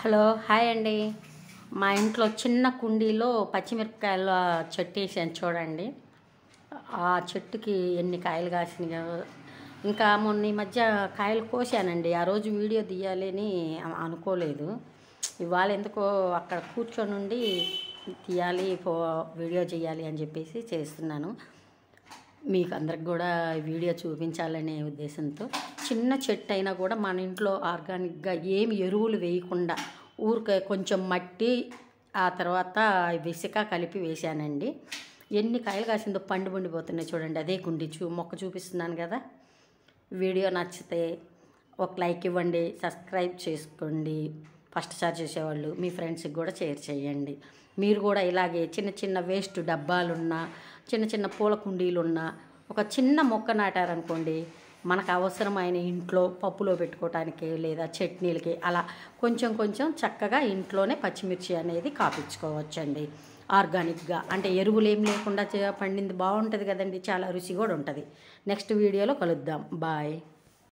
Hello hi అండి. మా ఇంట్లో చిన్న కుండీలో పచ్చిమిరపకాయల చెట్టు వేసాను చూడండి. ఆ చెట్టుకి ఎన్ని కాయలు కాసినాయో. ఇంకా మొన్న ఈ మధ్య కాయలు కోసానండి. ఆ రోజు వీడియో తీయాలని అనుకోలేదు. ఇవాళ ఎందుకో అక్కడ కూర్చొని ఉండి తీయాలి, వీడియో చేయాలి అని చెప్పేసి చేస్తున్నాను. మీకు అందరికి కూడా వీడియో చూపించాలనే ఉద్దేశంతో చిన్న చెట్టు అయినా కూడా మన ఇంట్లో ఆర్గానిక్గా ఏమి ఎరువులు వేయకుండా ఊరికే కొంచెం మట్టి ఆ తర్వాత ఇసుక కలిపి వేసానండి. ఎన్ని కాయలు కాసిందో పండిపోతున్నాయి చూడండి. అదే కుండి మొక్క చూపిస్తున్నాను కదా. వీడియో నచ్చితే ఒక లైక్ ఇవ్వండి, సబ్స్క్రైబ్ చేసుకోండి. ఫస్ట్ సారి చేసేవాళ్ళు మీ ఫ్రెండ్స్కి కూడా షేర్ చేయండి. మీరు కూడా ఇలాగే చిన్న చిన్న వేస్ట్ డబ్బాలున్నా, చిన్న చిన్న పూల కుండీలున్నా ఒక చిన్న మొక్క నాటారనుకోండి, మనకు అవసరమైన ఇంట్లో పప్పులో పెట్టుకోవటానికి లేదా చట్నీలకి అలా కొంచెం కొంచెం చక్కగా ఇంట్లోనే పచ్చిమిర్చి అనేది కాపించుకోవచ్చండి. ఆర్గానిక్గా అంటే ఎరువులు ఏం లేకుండా పండింది బాగుంటుంది కదండి. చాలా రుచి కూడా ఉంటుంది. నెక్స్ట్ వీడియోలో కలుద్దాం. బాయ్.